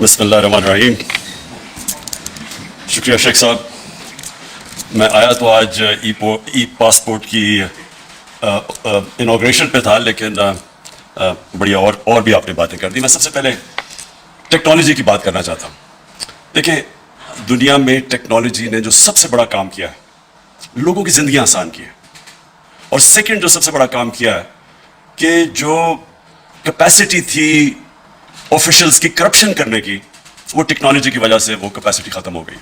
बिस्मिल्लाहिर्रहमानिर्रहीम। शुक्रिया शेख साहब। मैं आया तो आज ई पासपोर्ट की इनॉग्रेशन पे था, लेकिन बढ़िया और भी आपने बातें कर दी। मैं सबसे पहले टेक्नोलॉजी की बात करना चाहता हूँ। देखिए, दुनिया में टेक्नोलॉजी ने जो सबसे बड़ा काम किया है, लोगों की ज़िंदगी आसान की है। और सेकंड जो सबसे बड़ा काम किया है कि जो कैपेसिटी थी ऑफिशियल्स की करप्शन करने की, वो टेक्नोलॉजी की वजह से वो कैपेसिटी ख़त्म हो गई।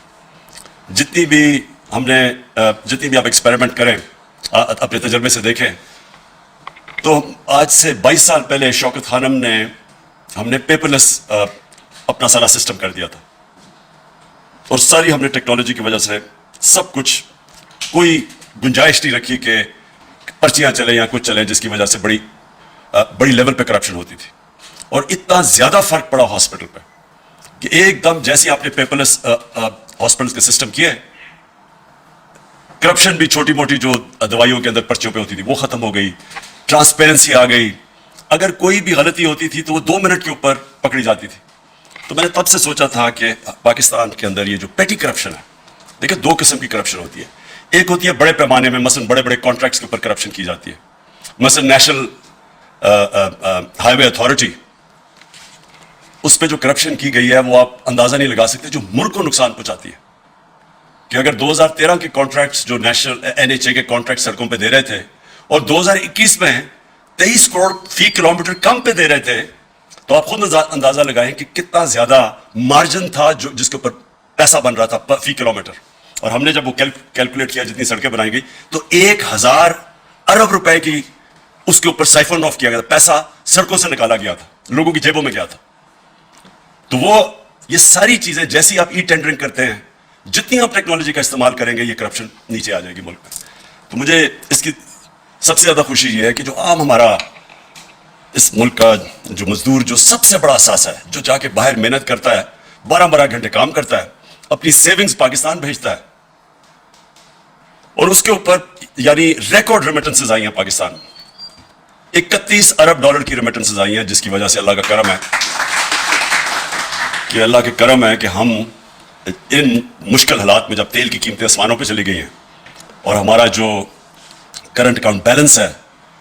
जितनी भी आप एक्सपेरिमेंट करें, अपने तजर्बे से देखें, तो आज से 22 साल पहले शौकत खानम ने हमने पेपरलेस अपना सारा सिस्टम कर दिया था, और सारी हमने टेक्नोलॉजी की वजह से सब कुछ, कोई गुंजाइश नहीं रखी कि पर्चियां चले या कुछ चले, जिसकी वजह से बड़ी लेवल पे करप्शन होती थी। और इतना ज्यादा फर्क पड़ा हॉस्पिटल पे कि एकदम जैसे आपने पेपरलेस हॉस्पिटल्स के सिस्टम किए, करप्शन भी छोटी मोटी जो दवाइयों के अंदर पर्चियों पे होती थी वो खत्म हो गई, ट्रांसपेरेंसी आ गई। अगर कोई भी गलती होती थी तो वो 2 मिनट के ऊपर पकड़ी जाती थी। तो मैंने तब से सोचा था कि पाकिस्तान के अंदर ये जो पेटी करप्शन है, देखिए 2 किस्म की करप्शन होती है। एक होती है बड़े पैमाने में, मसलन बड़े बड़े कॉन्ट्रैक्ट्स के ऊपर करप्शन की जाती है। मसलन नेशनल हाईवे अथॉरिटी, उस पर जो करप्शन की गई है वो आप अंदाजा नहीं लगा सकते, जो मुल्क को नुकसान पहुंचाती है। कि अगर 2013 के कॉन्ट्रैक्ट्स जो नेशनल NHA के कॉन्ट्रैक्ट सड़कों पे दे रहे थे, और 2021 में 23 करोड़ फी किलोमीटर कम पे दे रहे थे, तो आप खुद अंदाजा लगाएं कि कितना ज्यादा मार्जिन था जो जिसके ऊपर पैसा बन रहा था फी किलोमीटर। और हमने जब वो कैलकुलेट किया, जितनी सड़कें बनाई गई, तो 1000 अरब रुपए की उसके ऊपर साइफन ऑफ किया गया था, पैसा सड़कों से निकाला गया था, लोगों की जेबों में गया था। तो ये सारी चीजें, जैसी आप ई टेंडरिंग करते हैं, जितनी आप टेक्नोलॉजी का इस्तेमाल करेंगे, ये करप्शन नीचे आ जाएगी मुल्क में। तो मुझे इसकी सबसे ज्यादा खुशी ये है कि जो आम हमारा इस मुल्क का जो मजदूर, जो सबसे बड़ा असासा है, जो जाके बाहर मेहनत करता है, 12-12 घंटे काम करता है, अपनी सेविंग्स पाकिस्तान भेजता है, और उसके ऊपर यानी रिकॉर्ड रेमिटेंसेज आई हैं पाकिस्तान में। 31 अरब डॉलर की रेमिटेंसेज आई हैं, जिसकी वजह से अल्लाह का करम है कि हम इन मुश्किल हालात में, जब तेल की कीमतें आसमानों पे चली गई हैं और हमारा जो करंट अकाउंट बैलेंस है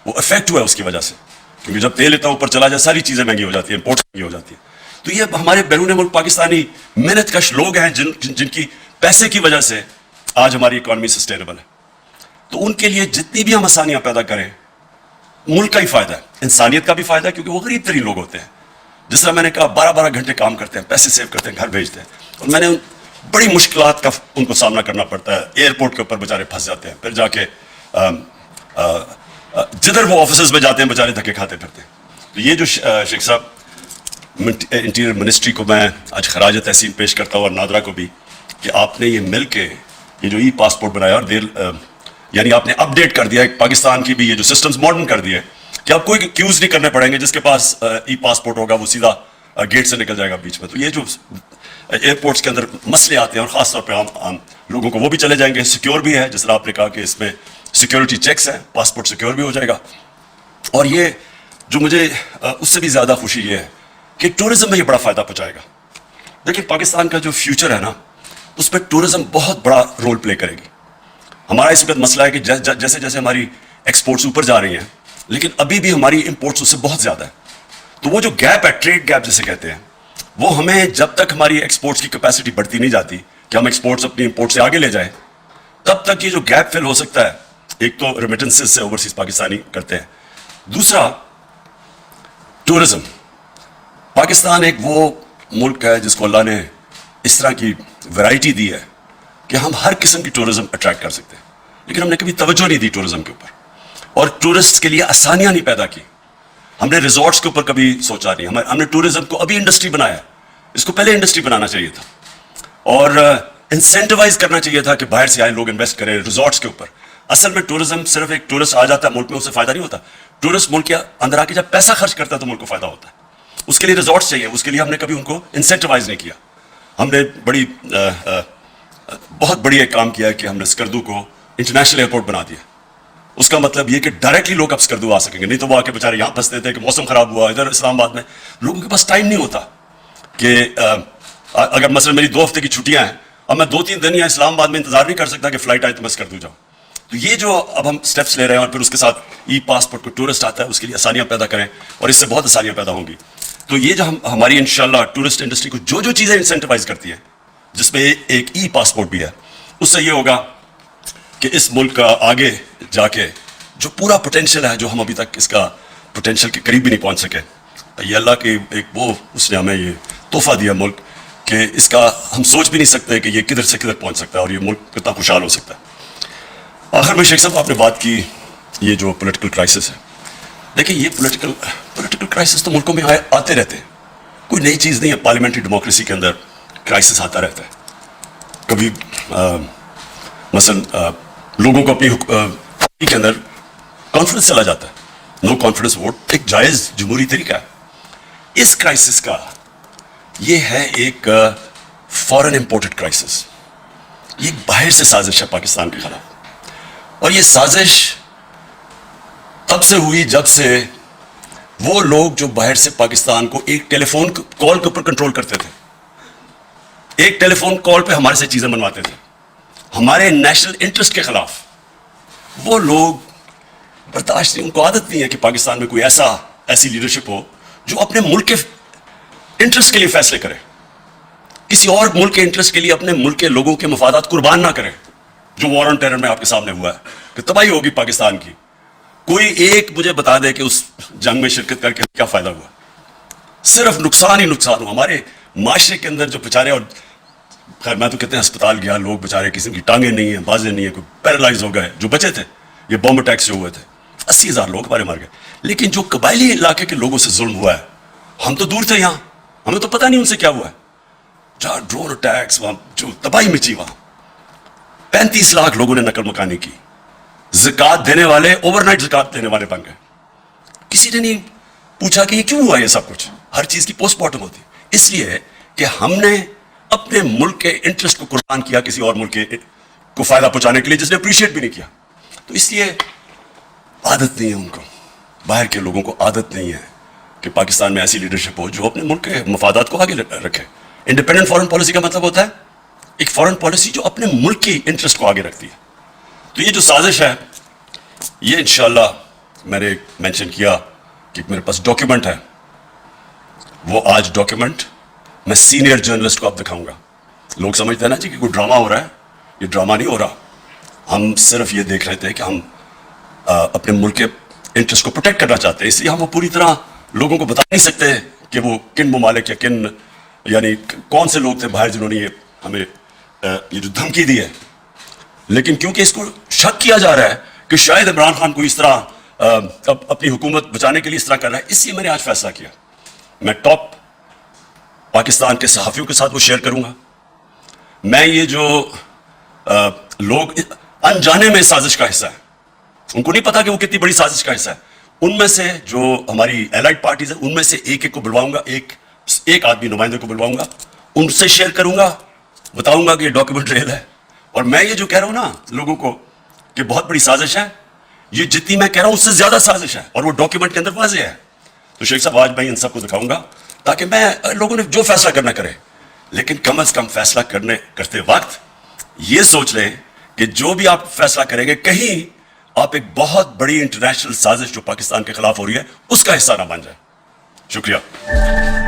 वो इफेक्ट हुआ है उसकी वजह से, क्योंकि जब तेल इतना ऊपर चला जाए सारी चीजें महंगी हो जाती हैं, इंपोर्ट महंगी हो जाती है। तो ये हमारे बैरून मुल्क पाकिस्तानी मेहनत कश लोग हैं, जिनकी पैसे की वजह से आज हमारी इकॉनमी सस्टेनेबल है। तो उनके लिए जितनी भी हम आसानियां पैदा करें, मुल्क का ही फायदा है, इंसानियत का भी फायदा है, क्योंकि वो गरीब तरीन लोग होते हैं। जिस तरह मैंने कहा, 12-12 घंटे काम करते हैं, पैसे सेव करते हैं, घर भेजते हैं, और मैंने बड़ी मुश्किलात का उनको सामना करना पड़ता है। एयरपोर्ट के ऊपर बेचारे फंस जाते हैं, फिर जाके जिधर वो ऑफिस में जाते हैं बेचारे धक्के खाते फिरते हैं। तो ये जो शेख साहब, इंटीरियर मिनिस्ट्री को मैं आज खराज तहसीन पेश करता हूँ, और नादरा को भी, कि आपने ये मिल के ये जो ई पासपोर्ट बनाया, और यानी आपने अपडेट कर दिया पाकिस्तान की भी, ये जो सिस्टम्स मॉडर्न कर दिए कि आप कोई क्यूज नहीं करने पड़ेंगे। जिसके पास ई पासपोर्ट होगा वो सीधा गेट से निकल जाएगा बीच में। तो ये जो एयरपोर्ट्स के अंदर मसले आते हैं, और ख़ास तौर पे आम लोगों को, वो भी चले जाएंगे। सिक्योर भी है, जिस तरह आपने कहा कि इसमें सिक्योरिटी चेक्स हैं, पासपोर्ट सिक्योर भी हो जाएगा। और ये जो मुझे उससे भी ज़्यादा खुशी ये है कि टूरिज्म में ये बड़ा फ़ायदा पहुँचाएगा। देखिए, पाकिस्तान का जो फ्यूचर है ना, उस पर टूरिज्म बहुत बड़ा रोल प्ले करेगी। हमारा इस वक्त मसला है कि जैसे जैसे हमारी एक्सपोर्ट्स ऊपर जा रही हैं, लेकिन अभी भी हमारी इंपोर्ट्स उससे बहुत ज़्यादा है। तो वो जो गैप है, ट्रेड गैप जिसे कहते हैं, वो हमें, जब तक हमारी एक्सपोर्ट्स की कैपेसिटी बढ़ती नहीं जाती कि हम एक्सपोर्ट्स अपनी इंपोर्ट से आगे ले जाएं, तब तक ये जो गैप फिल हो सकता है। एक तो रेमिटेंसेस से ओवरसीज पाकिस्तानी करते हैं, दूसरा टूरिज्म। पाकिस्तान एक वो मुल्क है जिसको अल्लाह ने इस तरह की वैरायटी दी है कि हम हर किस्म की टूरिज्म अट्रैक्ट कर सकते हैं, लेकिन हमने कभी तवज्जो नहीं दी टूरिज्म के ऊपर, और टूरिस्ट के लिए आसानियां नहीं पैदा की। हमने रिजॉर्ट्स के ऊपर कभी सोचा नहीं। हमने टूरिज्म को अभी इंडस्ट्री बनाया, इसको पहले इंडस्ट्री बनाना चाहिए था, और इंसेंटिवाइज करना चाहिए था कि बाहर से आए लोग इन्वेस्ट करें रिजॉर्ट्स के ऊपर। असल में टूरिज्म, सिर्फ एक टूरिस्ट आ जाता है मुल्क में, उससे फायदा नहीं होता। टूरिस्ट मुल्क के अंदर आके जब पैसा खर्च करता है तो मुल्क को फायदा होता है। उसके लिए रिजॉर्ट्स चाहिए, उसके लिए हमने कभी उनको इंसेंटिवाइज नहीं किया। हमने बहुत बड़ी एक काम किया कि हमने स्कर्दू को इंटरनेशनल एयरपोर्ट बना दिया। उसका मतलब ये कि डायरेक्टली लोग अब स्कर्दू आ सकेंगे, नहीं तो वो आके बेचारे यहाँ फंसते थे कि मौसम खराब हुआ, इधर इस्लामाबाद में लोगों के पास टाइम नहीं होता। کہ اگر مثلا میری 2 ہفتے کی چھٹیاں ہیں اب میں 2-3 دن یا اسلام آباد میں انتظار نہیں کر سکتا کہ فلائٹ آئے تو بس کر دوں جاؤں. تو یہ جو اب ہم سٹیپس لے رہے ہیں اور پھر اس کے ساتھ ای پاسپورٹ کو ٹورسٹ آتا ہے اس کے لیے آسانیاں پیدا کریں اور اس سے بہت آسانیاں پیدا ہوں گی. تو یہ جو ہماری انشاءاللہ ٹورسٹ انڈسٹری کو جو چیزیں انسینٹیوائز کرتی ہیں جس میں ایک ای پاسپورٹ بھی ہے, اس سے یہ ہوگا کہ اس ملک کا آگے جا کے جو پورا پوٹینشیل ہے جو ہم ابھی تک اس کا پوٹینشیل کے قریب بھی نہیں پہنچ سکے, یہ اللہ کی ایک وہ اس نے ہمیں یہ تحفہ دیا ملک کہ اس کا ہم سوچ بھی نہیں سکتے کہ یہ کدھر سے کدھر پہنچ سکتا ہے اور یہ ملک کتنا خوشحال ہو سکتا ہے. آخر میں شیخ صاحب آپ نے بات کی یہ جو پولیٹیکل کرائسس ہے, دیکھیں یہ پولیٹیکل کرائسس تو ملکوں میں آتے رہتے ہیں, کوئی نئی چیز نہیں ہے. پارلیمنٹری ڈیموکریسی کے اندر کرائسس آتا رہتا ہے. کبھی مثلا لوگوں کو اپنی پارٹی کے اندر کانفیڈنس چلا جاتا ہے, نو کانفیڈنس ووٹ ایک جائز جمہوری طریقہ ہے. اس کرائسس کا یہ ہے ایک فورن امپورٹڈ کرائسس, یہ باہر سے سازش ہے پاکستان کے خلاف, اور یہ سازش تب سے ہوئی جب سے وہ لوگ جو باہر سے پاکستان کو ایک ٹیلی فون کال کے اوپر کنٹرول کرتے تھے, ایک ٹیلی فون کال پہ ہمارے سے چیزیں بنواتے تھے ہمارے نیشنل انٹرسٹ کے خلاف, وہ لوگ برداشت نہیں, ان کو عادت نہیں ہے کہ پاکستان میں کوئی ایسی لیڈرشپ ہو جو اپنے ملک کے انٹرسٹ کے لیے فیصلے کرے, کسی اور ملک کے انٹرسٹ کے لیے اپنے ملک کے لوگوں کے مفادات قربان نہ کرے. جو وار آن ٹیرر میں آپ کے سامنے ہوا ہے کہ تباہی ہوگی پاکستان کی, کوئی ایک مجھے بتا دے کہ اس جنگ میں شرکت کر کے کیا فائدہ ہوا, صرف نقصان ہی نقصان ہوا ہمارے معاشرے کے اندر. جو بیچارے, اور خیر میں تو کہتے ہیں اسپتال گیا, لوگ بیچارے کسی کی ٹانگیں نہیں ہیں, بازیں نہیں ہیں, کوئی پیرالائز ہو گئے, جو بچے تھے یہ بم اٹیک سے ہوئے تھے 80,000 لوگ ہمارے مر گئے. لیکن جو قبائلی علاقے کے لوگوں سے ظلم ہوا ہے, ہم تو دور تھے, یہاں ہمیں تو پتہ نہیں ان سے کیا ہوا ہے, جہاں ڈرون اٹیکس, وہاں جو تباہی مچی, وہاں 35 لاکھ لوگوں نے نقل مکانی کی, زکوٰۃ دینے والے اوور نائٹ زکوٰۃ دینے والے بن گئے. کسی نے نہیں پوچھا کہ یہ کیوں ہوا, یہ سب کچھ ہر چیز کی پوسٹ مارٹم ہوتی, اس لیے کہ ہم نے اپنے ملک کے انٹرسٹ کو قربان کیا کسی اور ملک کو فائدہ پہنچانے کے لیے جس نے اپریشیٹ بھی نہیں کیا. تو اس لیے عادت نہیں ہے ان کو, باہر کے لوگوں کو عادت نہیں ہے کہ پاکستان میں ایسی لیڈرشپ ہو جو اپنے ملک کے مفادات کو آگے رکھے. انڈیپینڈنٹ فارن پالیسی کا مطلب ہوتا ہے ایک فارن پالیسی جو اپنے ملک کی انٹرسٹ کو آگے رکھتی ہے. تو یہ جو سازش ہے یہ انشاءاللہ میں نے مینشن کیا کہ میرے پاس ڈاکیومنٹ ہے, وہ آج ڈاکیومنٹ میں سینئر جرنلسٹ کو اب دکھاؤں گا. لوگ سمجھتے ہیں نا جی کہ کوئی ڈرامہ ہو رہا ہے, یہ ڈرامہ نہیں ہو رہا. ہم صرف یہ دیکھ رہے تھے کہ ہم اپنے ملک کے انٹرسٹ کو پروٹیکٹ کرنا چاہتے ہیں, اس لیے ہم وہ پوری طرح لوگوں کو بتا نہیں سکتے کہ وہ کن ممالک یا کن یعنی کون سے لوگ تھے باہر جنہوں نے یہ ہمیں یہ جو دھمکی دی ہے. لیکن کیونکہ اس کو شک کیا جا رہا ہے کہ شاید عمران خان کو اس طرح اپنی حکومت بچانے کے لیے اس طرح کر رہا ہے, اس لیے میں نے آج فیصلہ کیا میں ٹاپ پاکستان کے صحافیوں کے ساتھ وہ شیئر کروں گا. میں یہ جو لوگ انجانے میں سازش کا حصہ ہیں, ان کو نہیں پتا کہ وہ کتنی بڑی سازش کا حصہ ہے, ان میں سے جو ہماری الائڈ پارٹیز ہیں ان میں سے ایک کو بلواؤں گا, ایک آدمی نمائندے کو بلواؤں گا, ان سے شیئر کروں گا, بتاؤں گا کہ یہ ڈاکیومنٹ ریل ہے. اور میں یہ جو کہہ رہا ہوں نا لوگوں کو کہ بہت بڑی سازش ہے, یہ جتنی میں کہہ رہا ہوں اس سے زیادہ سازش ہے, اور وہ ڈاکیومنٹ کے اندر واضح ہے. تو شیخ صاحب آج میں ان سب کو دکھاؤں گا تاکہ میں لوگوں نے جو فیصلہ کرنا کرے, لیکن کم از کم فیصلہ کرتے وقت یہ سوچ لیں کہ جو بھی آپ فیصلہ کریں گے کہیں آپ ایک بہت بڑی انٹرنیشنل سازش جو پاکستان کے خلاف ہو رہی ہے اس کا حصہ نہ بن جائے. شکریہ.